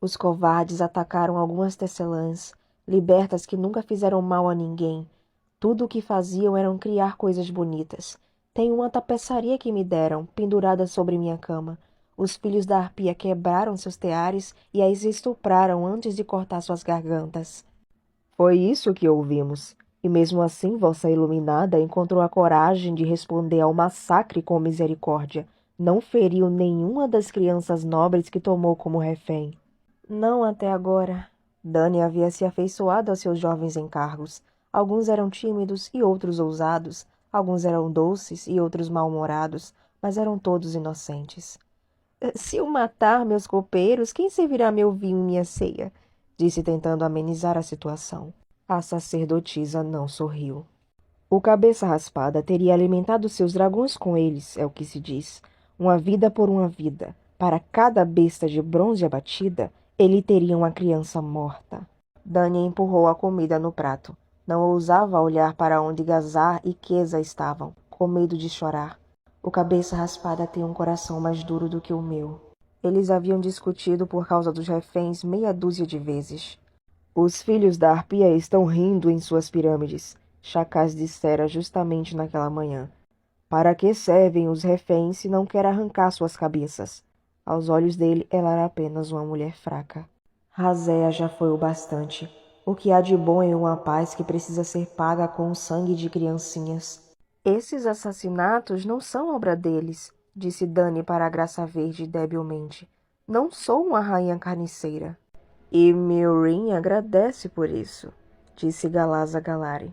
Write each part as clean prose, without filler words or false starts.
Os covardes atacaram algumas tecelãs, libertas que nunca fizeram mal a ninguém. Tudo o que faziam era criar coisas bonitas. Tenho uma tapeçaria que me deram, pendurada sobre minha cama. Os filhos da arpia quebraram seus teares e as estupraram antes de cortar suas gargantas. Foi isso que ouvimos. E mesmo assim, Vossa Iluminada encontrou a coragem de responder ao massacre com misericórdia. Não feriu nenhuma das crianças nobres que tomou como refém. Não até agora. Dani havia se afeiçoado aos seus jovens encargos. Alguns eram tímidos e outros ousados. Alguns eram doces e outros mal-humorados, mas eram todos inocentes. Se eu matar meus copeiros, quem servirá meu vinho e minha ceia? Disse tentando amenizar a situação. A sacerdotisa não sorriu. O cabeça raspada teria alimentado seus dragões com eles, é o que se diz. Uma vida por uma vida. Para cada besta de bronze abatida, ele teria uma criança morta. Dani empurrou a comida no prato. Não ousava olhar para onde Gazar e Kesa estavam, com medo de chorar. O cabeça raspada tem um coração mais duro do que o meu. Eles haviam discutido por causa dos reféns meia dúzia de vezes. Os filhos da arpia estão rindo em suas pirâmides, Chacás dissera justamente naquela manhã. Para que servem os reféns se não quer arrancar suas cabeças? Aos olhos dele, ela era apenas uma mulher fraca. Razéa já foi o bastante. O que há de bom em uma paz que precisa ser paga com o sangue de criancinhas? Esses assassinatos não são obra deles, disse Dani para a Graça Verde debilmente. Não sou uma rainha carniceira. E Meereen agradece por isso, disse Galaza Galari.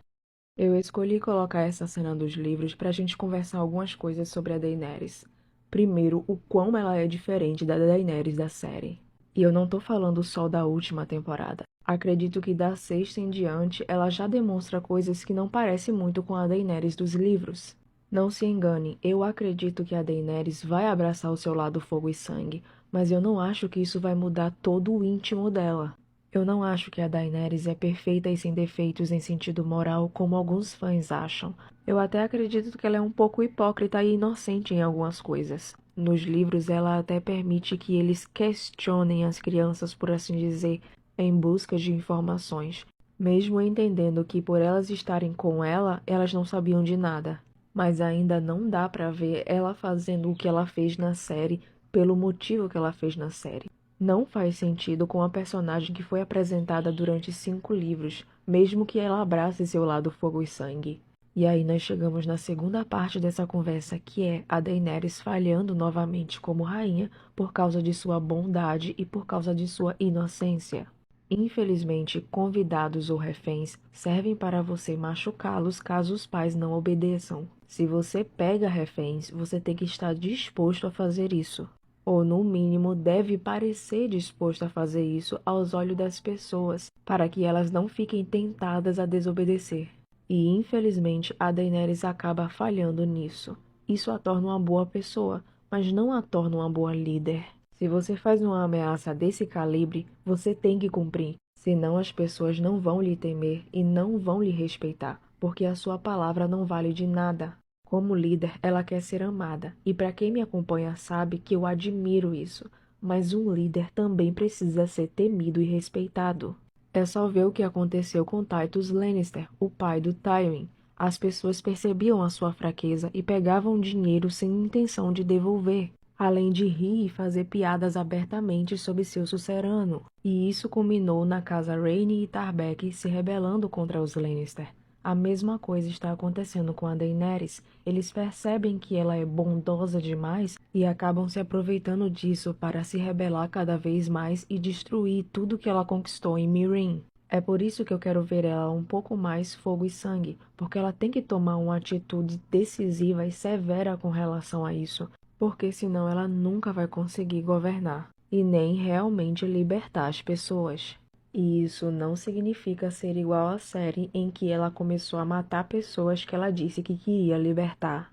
Eu escolhi colocar essa cena dos livros para a gente conversar algumas coisas sobre a Daenerys. Primeiro, o quão ela é diferente da Daenerys da série. E eu não tô falando só da última temporada. Acredito que da sexta em diante ela já demonstra coisas que não parecem muito com a Daenerys dos livros. Não se engane, eu acredito que a Daenerys vai abraçar o seu lado fogo e sangue, mas eu não acho que isso vai mudar todo o íntimo dela. Eu não acho que a Daenerys é perfeita e sem defeitos em sentido moral, como alguns fãs acham. Eu até acredito que ela é um pouco hipócrita e inocente em algumas coisas. Nos livros, ela até permite que eles questionem as crianças, por assim dizer, em busca de informações, mesmo entendendo que por elas estarem com ela, elas não sabiam de nada. Mas ainda não dá pra ver ela fazendo o que ela fez na série pelo motivo que ela fez na série. Não faz sentido com a personagem que foi apresentada durante 5 livros, mesmo que ela abrace seu lado fogo e sangue. E aí nós chegamos na segunda parte dessa conversa, que é a Daenerys falhando novamente como rainha por causa de sua bondade e por causa de sua inocência. Infelizmente, convidados ou reféns servem para você machucá-los caso os pais não obedeçam. Se você pega reféns, você tem que estar disposto a fazer isso. Ou, no mínimo, deve parecer disposto a fazer isso aos olhos das pessoas, para que elas não fiquem tentadas a desobedecer. E, infelizmente, a Daenerys acaba falhando nisso. Isso a torna uma boa pessoa, mas não a torna uma boa líder. Se você faz uma ameaça desse calibre, você tem que cumprir. Senão as pessoas não vão lhe temer e não vão lhe respeitar, porque a sua palavra não vale de nada. Como líder, ela quer ser amada, e para quem me acompanha sabe que eu admiro isso, mas um líder também precisa ser temido e respeitado. É só ver o que aconteceu com Titus Lannister, o pai do Tywin. As pessoas percebiam a sua fraqueza e pegavam dinheiro sem intenção de devolver, além de rir e fazer piadas abertamente sobre seu sucerano. E isso culminou na casa Rhaenys e Tarbeck se rebelando contra os Lannister. A mesma coisa está acontecendo com a Daenerys. Eles percebem que ela é bondosa demais e acabam se aproveitando disso para se rebelar cada vez mais e destruir tudo que ela conquistou em Meereen. É por isso que eu quero ver ela um pouco mais fogo e sangue, porque ela tem que tomar uma atitude decisiva e severa com relação a isso, porque senão ela nunca vai conseguir governar e nem realmente libertar as pessoas. E isso não significa ser igual à série em que ela começou a matar pessoas que ela disse que queria libertar.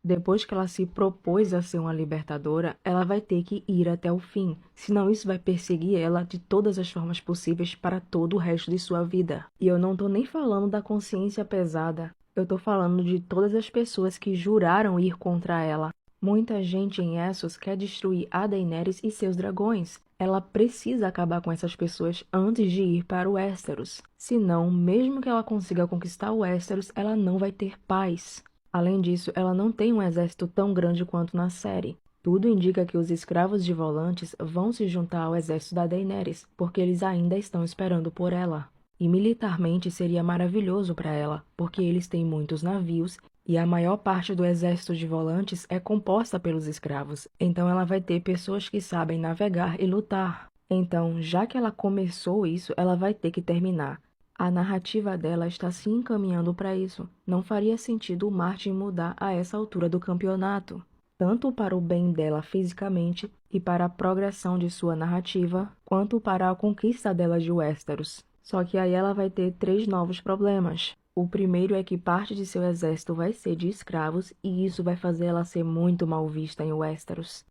Depois que ela se propôs a ser uma libertadora, ela vai ter que ir até o fim, senão isso vai perseguir ela de todas as formas possíveis para todo o resto de sua vida. E eu não tô nem falando da consciência pesada, eu tô falando de todas as pessoas que juraram ir contra ela. Muita gente em Essos quer destruir a Daenerys e seus dragões. Ela precisa acabar com essas pessoas antes de ir para o Westeros. Senão, mesmo que ela consiga conquistar o Westeros, ela não vai ter paz. Além disso, ela não tem um exército tão grande quanto na série. Tudo indica que os escravos de Volantes vão se juntar ao exército da Daenerys, porque eles ainda estão esperando por ela. E militarmente seria maravilhoso para ela, porque eles têm muitos navios e a maior parte do exército de Volantes é composta pelos escravos. Então ela vai ter pessoas que sabem navegar e lutar. Então, já que ela começou isso, ela vai ter que terminar. A narrativa dela está se encaminhando para isso. Não faria sentido o Martin mudar a essa altura do campeonato, tanto para o bem dela fisicamente e para a progressão de sua narrativa, quanto para a conquista dela de Westeros. Só que aí ela vai ter 3 novos problemas. O primeiro é que parte de seu exército vai ser de escravos e isso vai fazer ela ser muito mal vista em Westeros.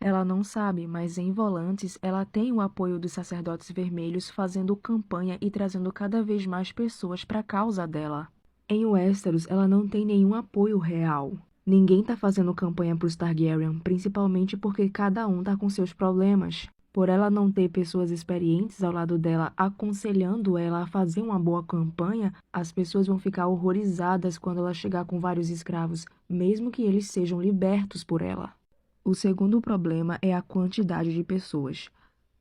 Ela não sabe, mas em Volantes ela tem o apoio dos sacerdotes vermelhos fazendo campanha e trazendo cada vez mais pessoas para a causa dela. Em Westeros ela não tem nenhum apoio real. Ninguém tá fazendo campanha para os Targaryen, principalmente porque cada um tá com seus problemas. Por ela não ter pessoas experientes ao lado dela aconselhando ela a fazer uma boa campanha, as pessoas vão ficar horrorizadas quando ela chegar com vários escravos, mesmo que eles sejam libertos por ela. O segundo problema é a quantidade de pessoas.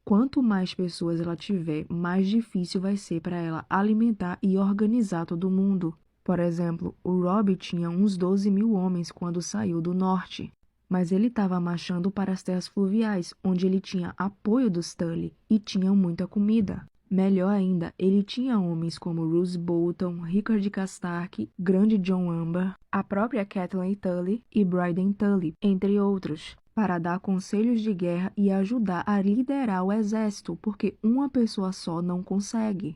Quanto mais pessoas ela tiver, mais difícil vai ser para ela alimentar e organizar todo mundo. Por exemplo, o Robb tinha uns 12.000 homens quando saiu do norte, mas ele estava marchando para as terras fluviais, onde ele tinha apoio dos Tully e tinha muita comida. Melhor ainda, ele tinha homens como Roose Bolton, Rickard Castark, Grande John Amber, a própria Catelyn Tully e Bryden Tully, entre outros, para dar conselhos de guerra e ajudar a liderar o exército, porque uma pessoa só não consegue.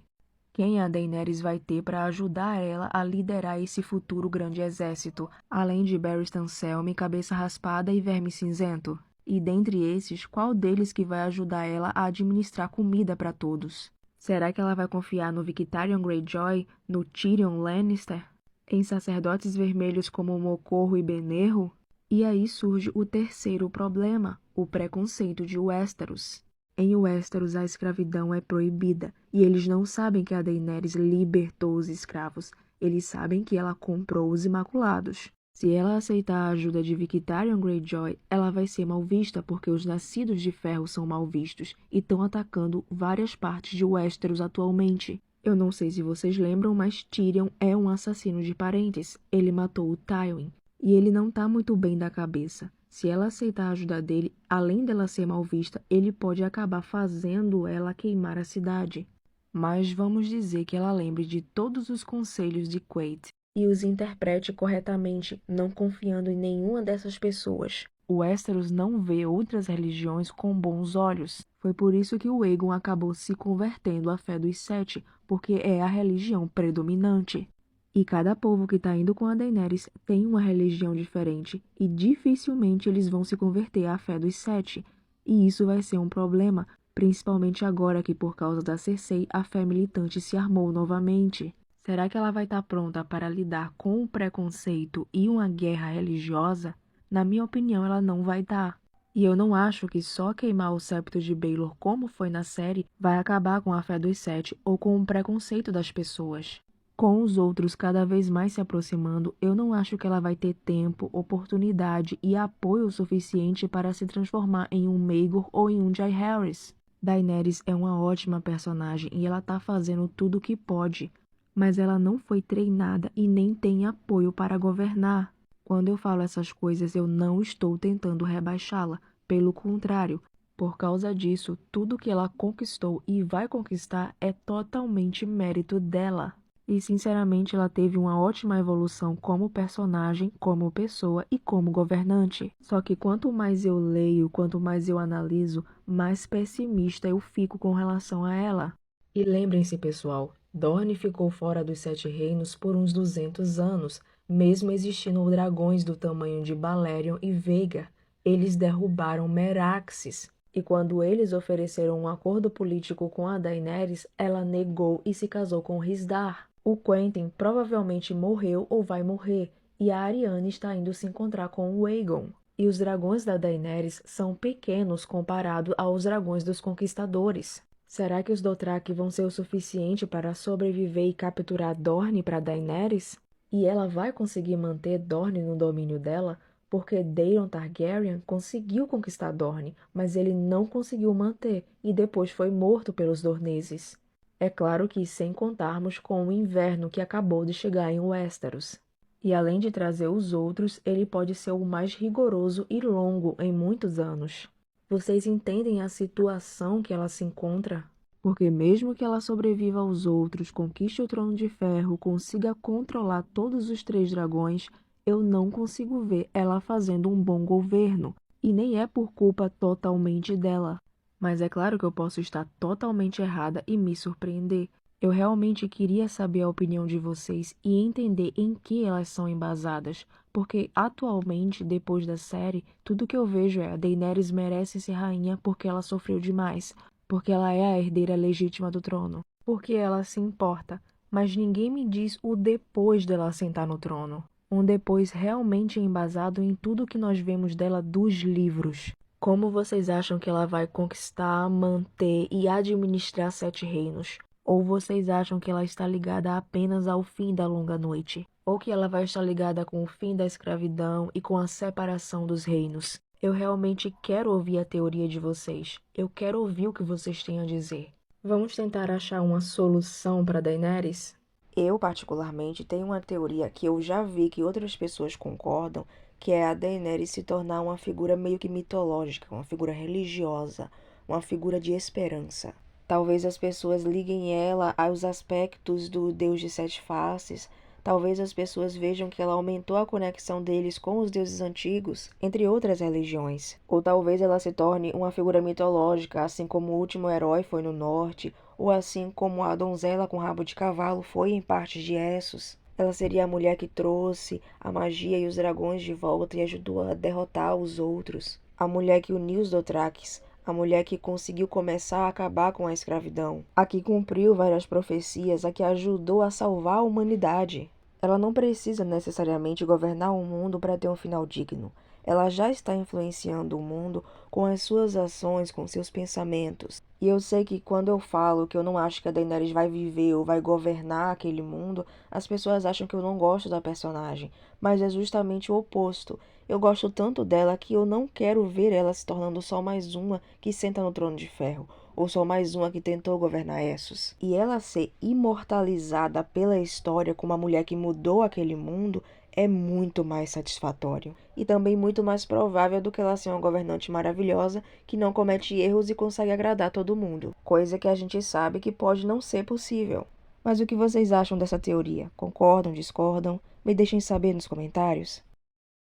Quem a Daenerys vai ter para ajudar ela a liderar esse futuro grande exército, além de Barristan Selmy, Cabeça Raspada e Verme Cinzento? E dentre esses, qual deles que vai ajudar ela a administrar comida para todos? Será que ela vai confiar no Victarion Greyjoy, no Tyrion Lannister? Em sacerdotes vermelhos como Mocorro e Benerro? E aí surge o terceiro problema, o preconceito de Westeros. Em Westeros, a escravidão é proibida, e eles não sabem que a Daenerys libertou os escravos. Eles sabem que ela comprou os Imaculados. Se ela aceitar a ajuda de Victarion Greyjoy, ela vai ser mal vista porque os Nascidos de Ferro são mal vistos e estão atacando várias partes de Westeros atualmente. Eu não sei se vocês lembram, mas Tyrion é um assassino de parentes. Ele matou o Tywin, e ele não tá muito bem da cabeça. Se ela aceitar a ajuda dele, além dela ser mal vista, ele pode acabar fazendo ela queimar a cidade. Mas vamos dizer que ela lembre de todos os conselhos de Quaithe e os interprete corretamente, não confiando em nenhuma dessas pessoas. O Westeros não vê outras religiões com bons olhos. Foi por isso que o Aegon acabou se convertendo à fé dos Sete, porque é a religião predominante. E cada povo que está indo com a Daenerys tem uma religião diferente e dificilmente eles vão se converter à fé dos Sete. E isso vai ser um problema, principalmente agora que por causa da Cersei a fé militante se armou novamente. Será que ela vai estar pronta para lidar com o preconceito e uma guerra religiosa? Na minha opinião, ela não vai estar. E eu não acho que só queimar o septo de Baelor como foi na série vai acabar com a fé dos Sete ou com o preconceito das pessoas. Com os outros cada vez mais se aproximando, eu não acho que ela vai ter tempo, oportunidade e apoio suficiente para se transformar em um Maegor ou em um Jai Harris. Daenerys é uma ótima personagem e ela tá fazendo tudo o que pode, mas ela não foi treinada e nem tem apoio para governar. Quando eu falo essas coisas, eu não estou tentando rebaixá-la, pelo contrário. Por causa disso, tudo que ela conquistou e vai conquistar é totalmente mérito dela. E, sinceramente, ela teve uma ótima evolução como personagem, como pessoa e como governante. Só que quanto mais eu leio, quanto mais eu analiso, mais pessimista eu fico com relação a ela. E lembrem-se, pessoal, Dorne ficou fora dos Sete Reinos por uns 200 anos, mesmo existindo dragões do tamanho de Balerion e Veigar. Eles derrubaram Meraxes. E quando eles ofereceram um acordo político com a Daenerys, ela negou e se casou com Rhysdar. O Quentyn provavelmente morreu ou vai morrer, e a Arianne está indo se encontrar com o Aegon. E os dragões da Daenerys são pequenos comparado aos dragões dos conquistadores. Será que os Dothraki vão ser o suficiente para sobreviver e capturar Dorne para Daenerys? E ela vai conseguir manter Dorne no domínio dela? Porque Daemon Targaryen conseguiu conquistar Dorne, mas ele não conseguiu manter e depois foi morto pelos Dorneses. É claro que sem contarmos com o inverno que acabou de chegar em Westeros. E além de trazer os outros, ele pode ser o mais rigoroso e longo em muitos anos. Vocês entendem a situação que ela se encontra? Porque mesmo que ela sobreviva aos outros, conquiste o Trono de Ferro, consiga controlar todos os 3 dragões, eu não consigo ver ela fazendo um bom governo. E nem é por culpa totalmente dela. Mas é claro que eu posso estar totalmente errada e me surpreender. Eu realmente queria saber a opinião de vocês e entender em que elas são embasadas, porque atualmente, depois da série, tudo que eu vejo é a Daenerys merece ser rainha porque ela sofreu demais, porque ela é a herdeira legítima do trono, porque ela se importa, mas ninguém me diz o depois dela sentar no trono. Um depois realmente embasado em tudo que nós vemos dela dos livros. Como vocês acham que ela vai conquistar, manter e administrar 7 reinos? Ou vocês acham que ela está ligada apenas ao fim da longa noite? Ou que ela vai estar ligada com o fim da escravidão e com a separação dos reinos? Eu realmente quero ouvir a teoria de vocês. Eu quero ouvir o que vocês têm a dizer. Vamos tentar achar uma solução para Daenerys? Eu, particularmente, tenho uma teoria que eu já vi que outras pessoas concordam, que é a Daenerys se tornar uma figura meio que mitológica, uma figura religiosa, uma figura de esperança. Talvez as pessoas liguem ela aos aspectos do Deus de Sete Faces. Talvez as pessoas vejam que ela aumentou a conexão deles com os deuses antigos, entre outras religiões. Ou talvez ela se torne uma figura mitológica, assim como o último herói foi no norte, ou assim como a donzela com rabo de cavalo foi em partes de Essos. Ela seria a mulher que trouxe a magia e os dragões de volta e ajudou a derrotar os outros. A mulher que uniu os Dothrakis. A mulher que conseguiu começar a acabar com a escravidão. A que cumpriu várias profecias, a que ajudou a salvar a humanidade. Ela não precisa necessariamente governar o mundo para ter um final digno. Ela já está influenciando o mundo com as suas ações, com seus pensamentos. E eu sei que quando eu falo que eu não acho que a Daenerys vai viver ou vai governar aquele mundo, as pessoas acham que eu não gosto da personagem. Mas é justamente o oposto. Eu gosto tanto dela que eu não quero ver ela se tornando só mais uma que senta no trono de ferro, ou só mais uma que tentou governar Essos. E ela ser imortalizada pela história como a mulher que mudou aquele mundo é muito mais satisfatório. E também muito mais provável do que ela ser uma governante maravilhosa que não comete erros e consegue agradar todo mundo. Coisa que a gente sabe que pode não ser possível. Mas o que vocês acham dessa teoria? Concordam, discordam? Me deixem saber nos comentários.